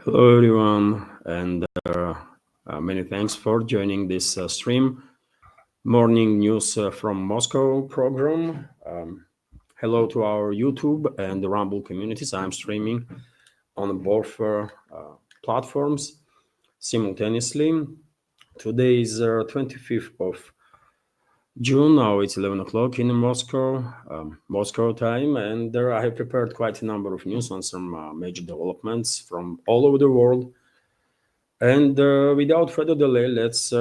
Hello, everyone, and many thanks for joining this stream. Morning news from Moscow program. Hello to our YouTube and the Rumble communities. I'm streaming on both platforms simultaneously. Today is 25th of June. Now it's 11 o'clock in Moscow time, and I have prepared quite a number of news on some major developments from all over the world. And without further delay, let's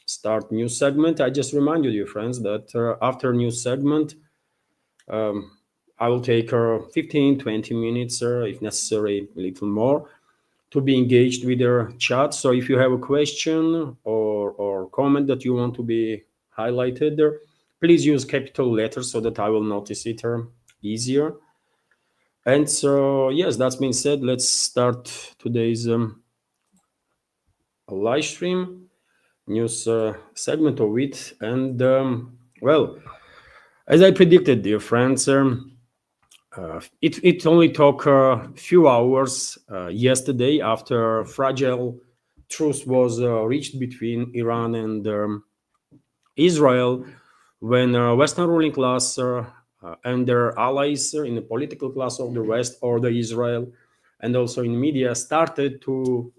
start new segment. I just remind you, dear friends, that after new segment, I will take 15, 20 minutes, if necessary, a little more, to be engaged with the chat. So if you have a question or comment that you want to be highlighted, please use capital letters so that I will notice it easier. And so, yes, that's been said, let's start today's live stream news segment of it. And well, as I predicted, dear friends, it only took a few hours yesterday after fragile truce was reached between Iran and Israel, when Western ruling class and their allies in the political class of the West or the Israel, and also in media, started to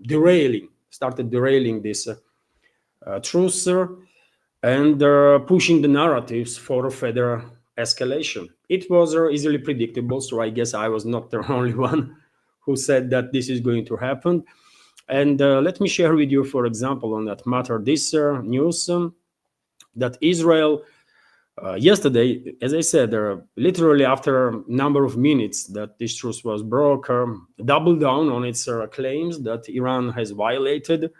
derailing this truce and pushing the narratives for further escalation. It was easily predictable, so I guess I was not the only one who said that this is going to happen. And let me share with you, for example, on that matter, this news that Israel yesterday, as I said, literally after a number of minutes that this truce was broke, doubled down on its claims that Iran has violated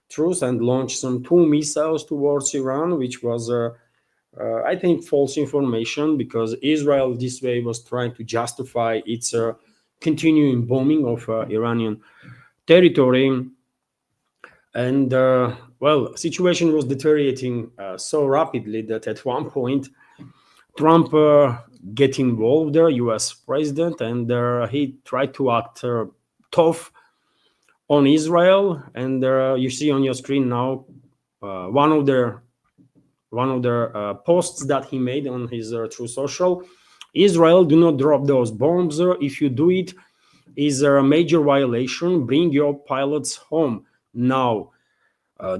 truce and launched some 2 missiles towards Iran, which was, I think, false information, because Israel this way was trying to justify its continuing bombing of Iranian territory. And well, situation was deteriorating so rapidly that at one point Trump get involved, the U.S. president, and he tried to act tough on Israel. And you see on your screen now one of the posts that he made on his True Social. Israel, do not drop those bombs. If you do it, is a major violation. Bring your pilots home now.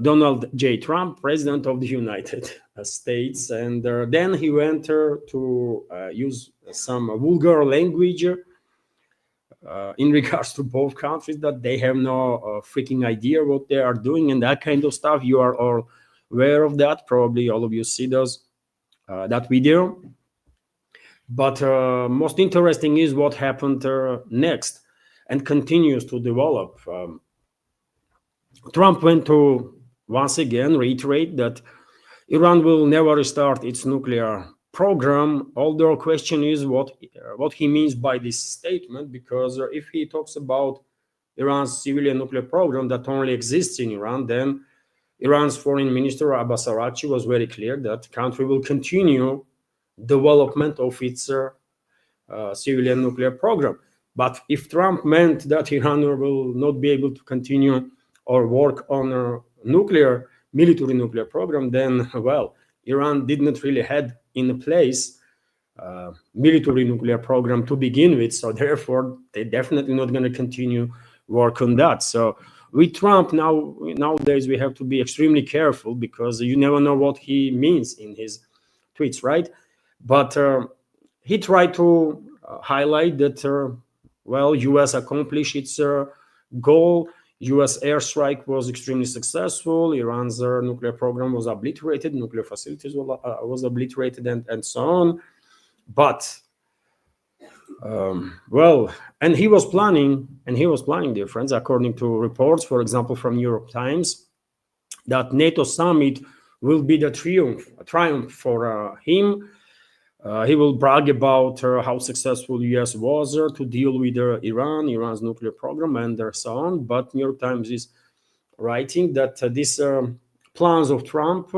Donald J. Trump, President of the United States. And then he went to use some vulgar language in regards to both countries, that they have no freaking idea what they are doing and that kind of stuff. You are all aware of that. Probably all of you see that video. But most interesting is what happened next and continues to develop. Trump went to once again reiterate that Iran will never restart its nuclear program, although question is what he means by this statement, because if he talks about Iran's civilian nuclear program that only exists in Iran, then Iran's foreign minister Abbas Araghchi was very clear that the country will continue development of its civilian nuclear program. But if Trump meant that Iran will not be able to continue or work on a military nuclear program, then, well, Iran did not really had in place military nuclear program to begin with, so therefore they're definitely not going to continue work on that. So with Trump nowadays we have to be extremely careful, because you never know what he means in his tweets, right? But he tried to highlight that well, US accomplished its goal. US airstrike was extremely successful. Iran's nuclear program was obliterated, nuclear facilities was obliterated, and so on. But well, and he was planning, dear friends, according to reports, for example, from New York Times, that NATO summit will be the triumph for him. He will brag about how successful US was to deal with Iran's nuclear program and so on. But New York Times is writing that these plans of Trump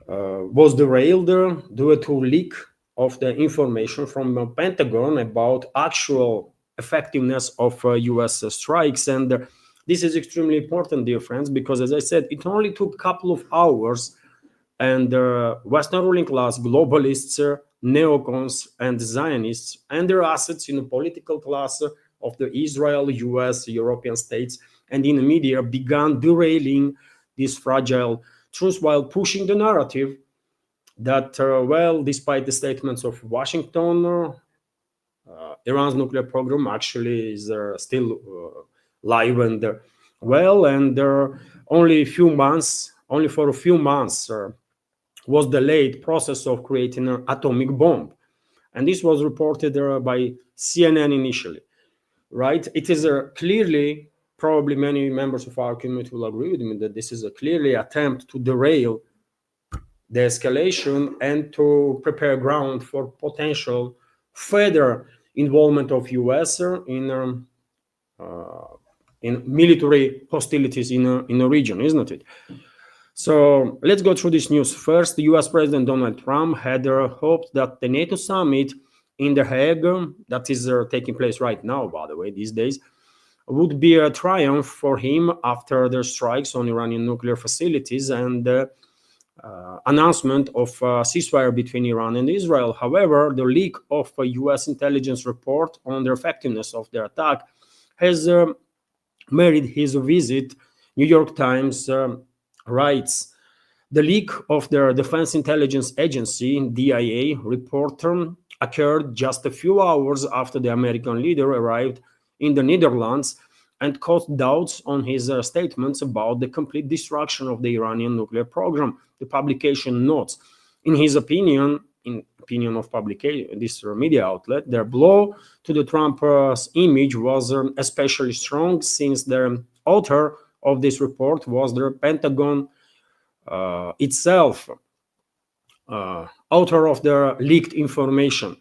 was derailed due to leak of the information from the Pentagon about actual effectiveness of US strikes. And this is extremely important, dear friends, because as I said, it only took a couple of hours and Western ruling class, globalists, neocons, and Zionists, and their assets in the political class of the Israel, US, European states, and in the media began derailing this fragile truth while pushing the narrative that, well, despite the statements of Washington, Iran's nuclear program actually is still live and well, and only for a few months, was delayed process of creating an atomic bomb. And this was reported by CNN initially, right? It is clearly, probably many members of our community will agree with me that this is a clearly attempt to derail the escalation and to prepare ground for potential further involvement of US in military hostilities in a region, isn't it? So let's go through this news. First, the US President Donald Trump had hoped that the NATO summit in The Hague, that is taking place right now, by the way, these days, would be a triumph for him after the strikes on Iranian nuclear facilities and the announcement of a ceasefire between Iran and Israel. However, the leak of a US intelligence report on the effectiveness of the attack has made his visit. New York Times writes, the leak of the Defense Intelligence Agency, DIA, report occurred just a few hours after the American leader arrived in the Netherlands and caused doubts on his statements about the complete destruction of the Iranian nuclear program. The publication notes, in his opinion, in opinion of publication, this media outlet, their blow to the Trump's image was especially strong since the author of this report was the Pentagon itself, author of the leaked information,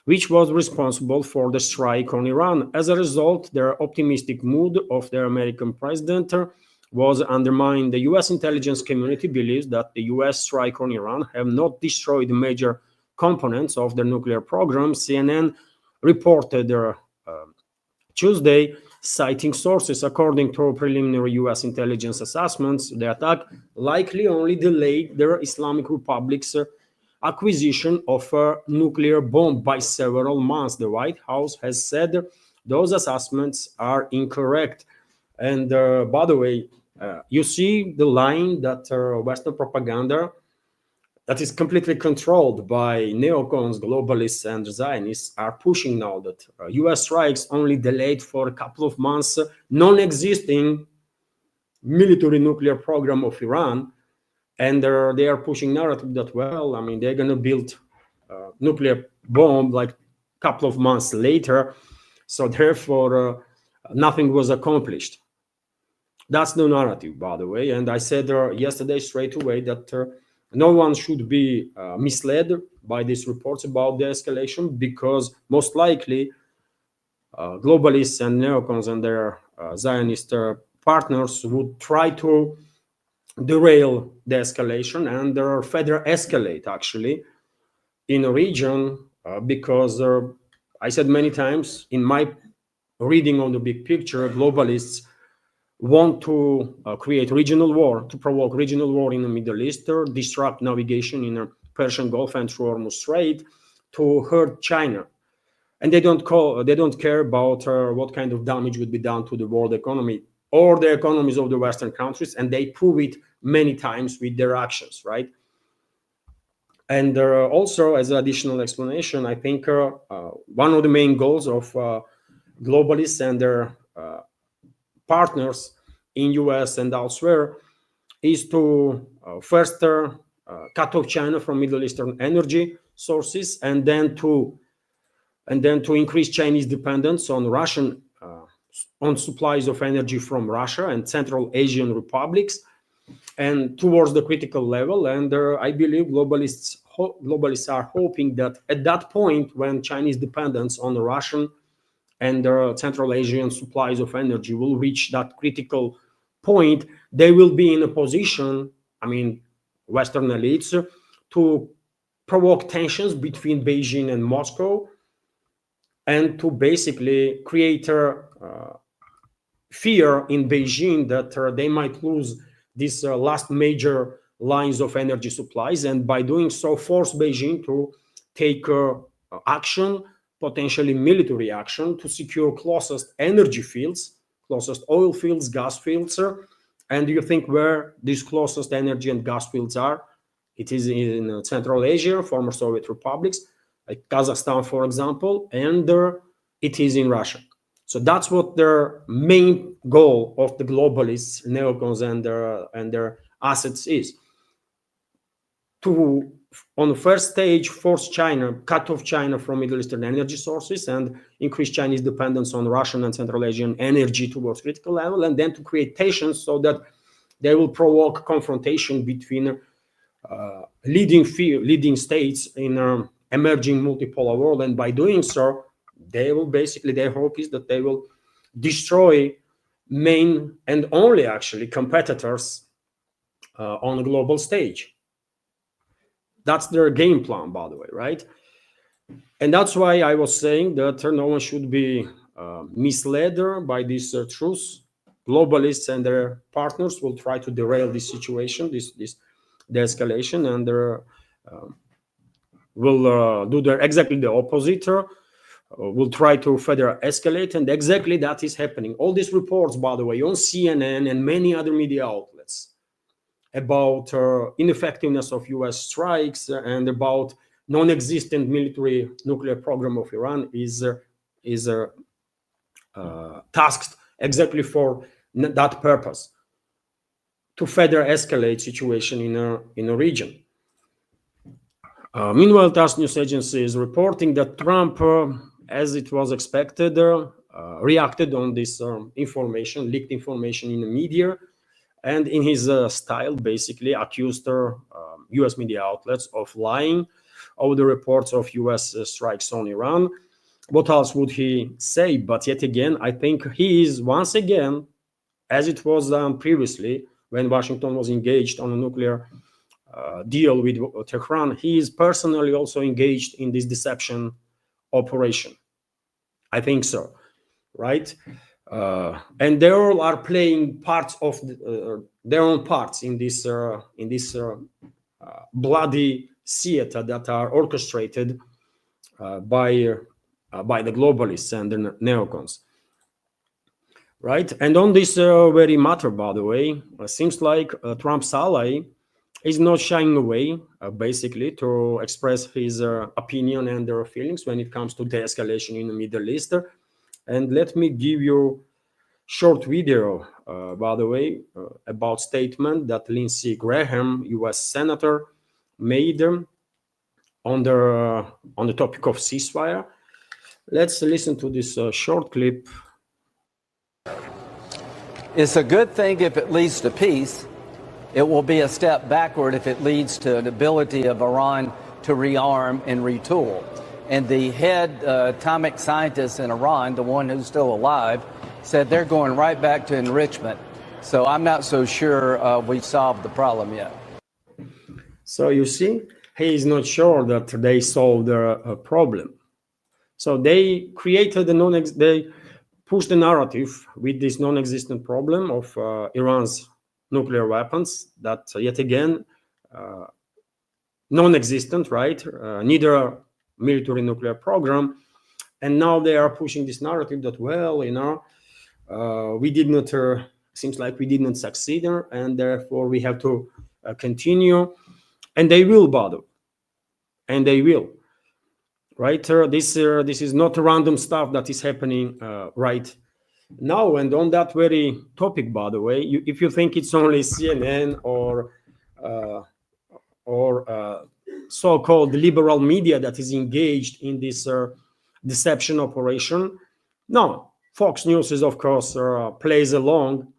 which was responsible for the strike on Iran. As a result, the optimistic mood of the American president was undermined. The US intelligence community believes that the US strike on Iran have not destroyed major components of the nuclear program. CNN reported Tuesday, citing sources. According to preliminary US intelligence assessments, the attack likely only delayed the Islamic Republic's acquisition of a nuclear bomb by several months. The White House has said those assessments are incorrect. And by the way, you see the line that Western propaganda that is completely controlled by neocons, globalists, and Zionists are pushing now that US strikes only delayed for a couple of months non-existing military nuclear program of Iran. And they are pushing narrative that, well, I mean, they're going to build a nuclear bomb like a couple of months later. So therefore, nothing was accomplished. That's the narrative, by the way. And I said yesterday straight away that no one should be misled by these reports about the escalation, because most likely globalists and neocons and their Zionist partners would try to derail the escalation and further escalate actually in a region because I said many times in my reading on the big picture, globalists want to create regional war, to provoke regional war in the Middle East, disrupt navigation in the Persian Gulf and through Hormuz Strait, to hurt China. And they don't care about what kind of damage would be done to the world economy or the economies of the Western countries, and they prove it many times with their actions, right? And also, as an additional explanation, I think one of the main goals of globalists and their partners in US and elsewhere is to first cut off China from Middle Eastern energy sources, and then to increase Chinese dependence on Russian on supplies of energy from Russia and Central Asian republics, and towards the critical level. And I believe globalists are hoping that at that point, when Chinese dependence on the Russian and Central Asian supplies of energy will reach that critical point, they will be in a position, I mean, Western elites, to provoke tensions between Beijing and Moscow and to basically create fear in Beijing that they might lose these last major lines of energy supplies, and by doing so force Beijing to take action, potentially military action, to secure closest energy fields, closest oil fields, gas fields. And you think where these closest energy and gas fields are? It is in Central Asia, former Soviet republics, like Kazakhstan, for example, and it is in Russia. So that's what their main goal of the globalists, neocons, and their assets is. To, on the first stage, force China, cut off China from Middle Eastern energy sources and increase Chinese dependence on Russian and Central Asian energy towards critical level, and then to create tensions so that they will provoke confrontation between leading states in emerging multipolar world. And by doing so, they will basically, their hope is that they will destroy main and only actually competitors on a global stage. That's their game plan, by the way, right? And that's why I was saying that no one should be misled by these truths. Globalists and their partners will try to derail this situation, the escalation, and will do exactly the opposite. Will try to further escalate, and exactly that is happening. All these reports, by the way, on CNN and many other media outlets about ineffectiveness of US strikes and about non-existent military nuclear program of Iran is tasked exactly for that purpose, to further escalate situation in a region. Meanwhile, TASS news agency is reporting that Trump, as it was expected, reacted on this information, leaked information in the media, and in his style, basically accused U.S. media outlets of lying over the reports of U.S. strikes on Iran. What else would he say? But yet again, I think he is once again, as it was done previously when Washington was engaged on a nuclear deal with Tehran, he is personally also engaged in this deception operation. I think so, right? And they all are playing parts of their own parts in this bloody theater that are orchestrated by the globalists and the neocons, right? And on this very matter, by the way, seems like Trump's ally is not shying away, basically, to express his opinion and their feelings when it comes to de-escalation in the Middle East. And let me give you short video, by the way, about statement that Lindsey Graham, U.S. Senator, made on the topic of ceasefire. Let's listen to this short clip. It's a good thing if it leads to peace. It will be a step backward if it leads to an ability of Iran to rearm and retool. And the head atomic scientist in Iran, the one who's still alive, said they're going right back to enrichment. So I'm not so sure we've solved the problem yet. So you see, he is not sure that they solved the problem. So they created they pushed the narrative with this non-existent problem of Iran's nuclear weapons that yet again non-existent, right? Neither military nuclear program, and now they are pushing this narrative that, well, we did not seems like we did not succeed, and therefore we have to continue, and they will bother, and they will, right? This is not random stuff that is happening right now. And on that very topic, by the way, if you think it's only CNN or so-called liberal media that is engaged in this deception operation, no, Fox News is, of course, plays along,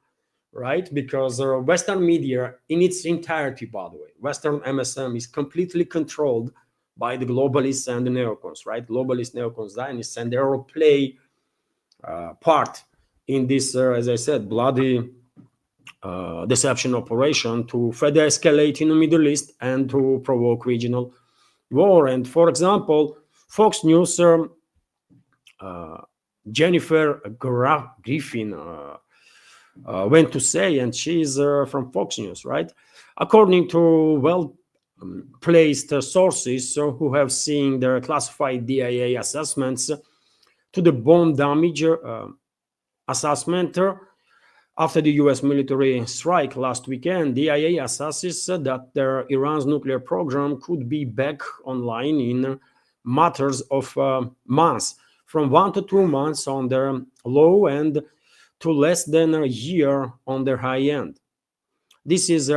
right? Because Western media in its entirety, by the way, Western MSM is completely controlled by the globalists and the neocons, right? Globalist, neocons, Zionists, and they all play part in this, as I said, bloody deception operation to further escalate in the Middle East and to provoke regional war. And for example, Fox News Jennifer Griffin went to say, and she's from Fox News, right? According to well-placed sources who have seen their classified DIA assessments to the bomb damage assessment after the US military strike last weekend, the IAEA assesses that Iran's nuclear program could be back online in matters of months, from 1 to 2 months on their low end to less than a year on their high end. This is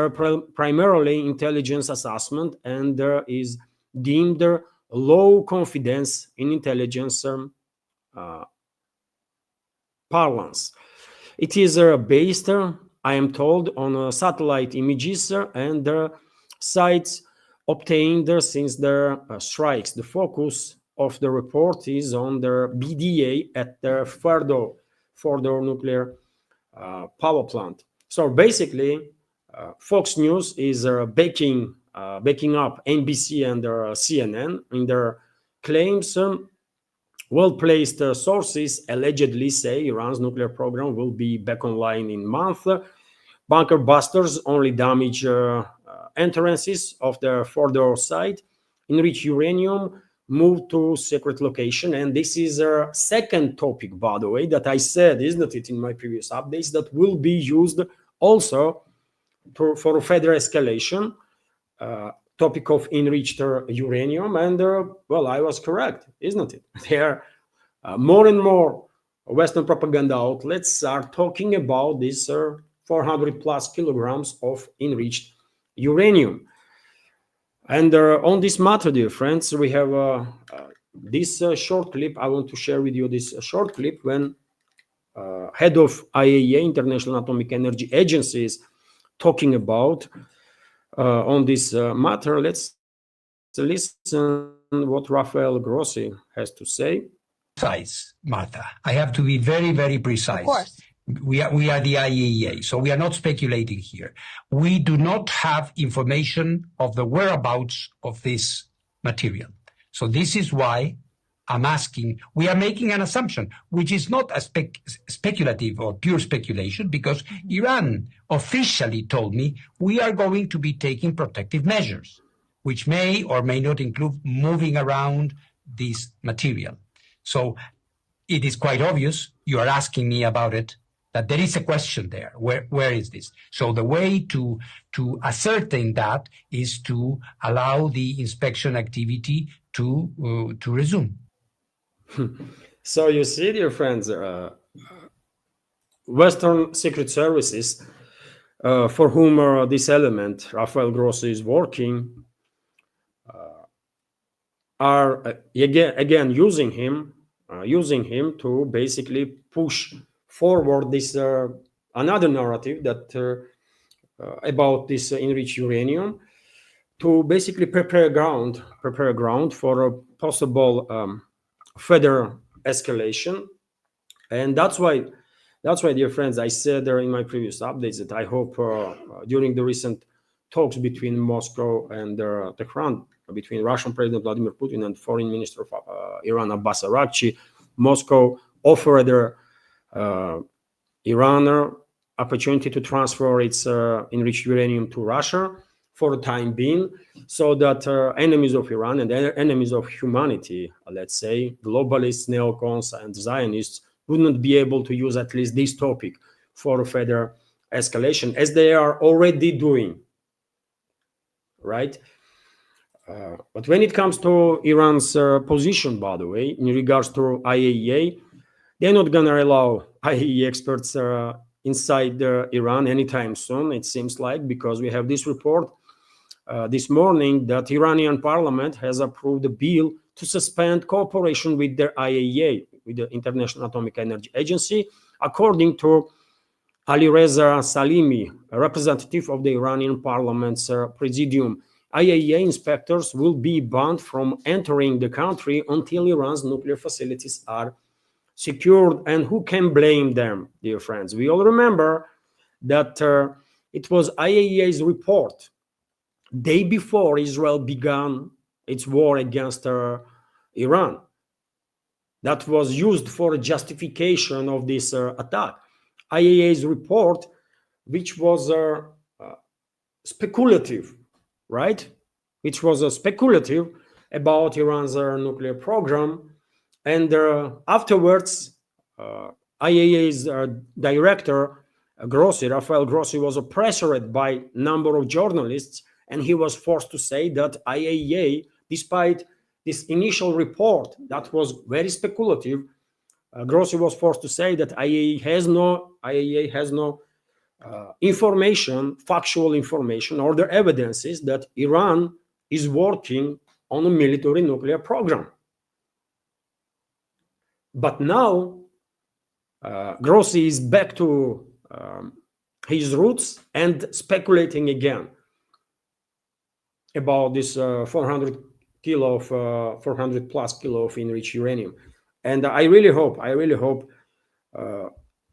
primarily intelligence assessment, and there is deemed low confidence in intelligence parlance. It is based, I am told, on satellite images and sites obtained since their strikes. The focus of the report is on their BDA at their Fordo nuclear power plant. So basically, Fox News is backing up NBC and CNN in their claims. Well-placed sources allegedly say Iran's nuclear program will be back online in a month. Bunker busters only damage entrances of the Fordo site. Enriched uranium moved to secret location. And this is a second topic, by the way, that I said, isn't it, in my previous updates, that will be used also for further escalation. Topic of enriched uranium, and well, I was correct, isn't it? There more and more Western propaganda outlets are talking about this 400 plus kilograms of enriched uranium. And on this matter, dear friends, we have this short clip. I want to share with you this short clip when head of IAEA, International Atomic Energy Agency, is talking about on this matter. Let's listen what Rafael Grossi has to say. Precise, Martha. I have to be very, very precise. Of course. We are the IAEA, so we are not speculating here. We do not have information of the whereabouts of this material. So this is why I'm asking. We are making an assumption, which is not a speculative or pure speculation, because Iran officially told me we are going to be taking protective measures, which may or may not include moving around this material. So it is quite obvious, you are asking me about it, that there is a question there. Where is this? So the way to ascertain that is to allow the inspection activity to resume. So you see, dear friends, Western secret services for whom this element, Rafael Grossi, is working, are again using him to basically push forward this another narrative that about this enriched uranium, to basically prepare ground for a possible further escalation. And that's why, dear friends, I said there in my previous updates that I hope during the recent talks between Moscow and Tehran, between Russian President Vladimir Putin and Foreign Minister of Iran Abbas Araghchi, Moscow offered Iran opportunity to transfer its enriched uranium to Russia for the time being, so that enemies of Iran and enemies of humanity, let's say, globalists, neocons, and Zionists, wouldn't be able to use at least this topic for further escalation, as they are already doing, right? But when it comes to Iran's position, by the way, in regards to IAEA, they're not going to allow IAEA experts inside Iran anytime soon, it seems like, because we have this report this morning that Iranian parliament has approved a bill to suspend cooperation with the IAEA, with the International Atomic Energy Agency. According to Ali Reza Salimi, a representative of the Iranian parliament's presidium, IAEA inspectors will be banned from entering the country until Iran's nuclear facilities are secured. And who can blame them, dear friends? We all remember that it was IAEA's report day before Israel began its war against Iran. that was used for justification of this attack. IAEA's report, which was speculative, right? Which was speculative about Iran's nuclear program. And afterwards, IAEA's director, Rafael Grossi, was pressured by a number of journalists, and he was forced to say that IAEA, despite this initial report that was very speculative, Grossi was forced to say that IAEA has no information, factual information, or the evidences that Iran is working on a military nuclear program. But now, Grossi is back to his roots and speculating again about this 400 plus kilo of enriched uranium. And I really hope,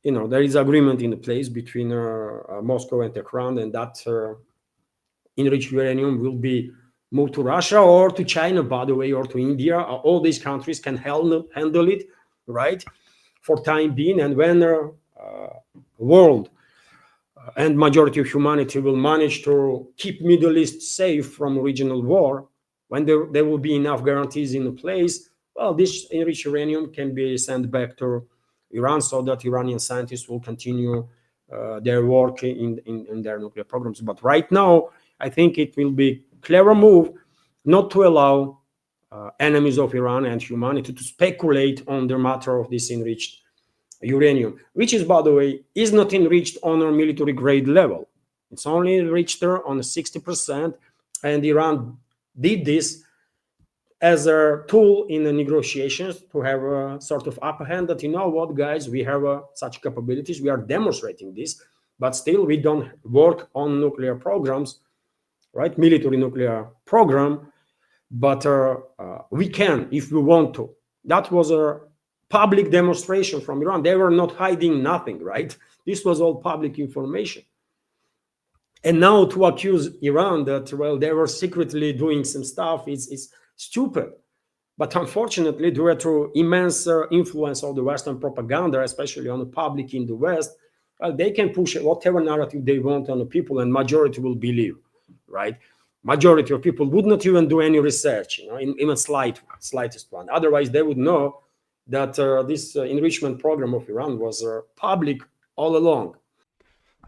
there is agreement in place between Moscow and Tehran, and that enriched uranium will be moved to Russia or to China, by the way, or to India. All these countries can handle it, right, for time being. And when the world and majority of humanity will manage to keep Middle East safe from regional war, when there will be enough guarantees in place, well, this enriched uranium can be sent back to Iran so that Iranian scientists will continue their work in their nuclear programs. But right now, I think it will be a clever move not to allow enemies of Iran and humanity to speculate on the matter of this enriched uranium, which is, by the way, is not enriched on a military grade level. It's only enriched on 60%, and Iran did this as a tool in the negotiations to have a sort of upper hand that, you know what, guys, we have such capabilities, we are demonstrating this, but still we don't work on nuclear programs, right, military nuclear program, but we can if we want to. That was a public demonstration from Iran. They were not hiding nothing, right? This was all public information. And now to accuse Iran that, well, they were secretly doing some stuff is stupid. But unfortunately, due to immense influence of the Western propaganda, especially on the public in the West, well, they can push whatever narrative they want on the people, and majority will believe, right? Majority of people would not even do any research, even slightest one. Otherwise, they would know that this enrichment program of Iran was public all along.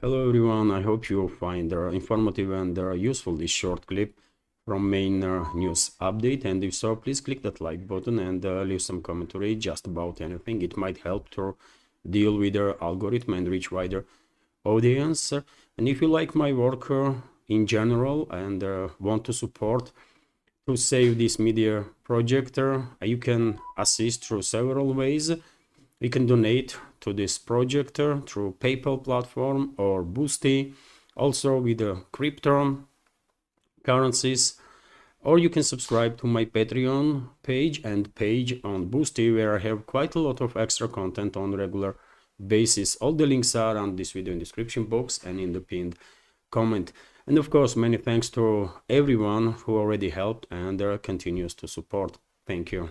Hello everyone, I hope you find informative and useful this short clip from main news update, and if so, please click that like button and leave some commentary just about anything. It might help to deal with the algorithm and reach wider audience. And if you like my work in general and want to support to save this media project, you can assist through several ways. You can donate to this project through PayPal platform or Boosty, also with the crypto currencies, or you can subscribe to my Patreon page and page on Boosty, where I have quite a lot of extra content on regular basis. All the links are on this video in description box and in the pinned comment. And of course, many thanks to everyone who already helped and continues to support. Thank you.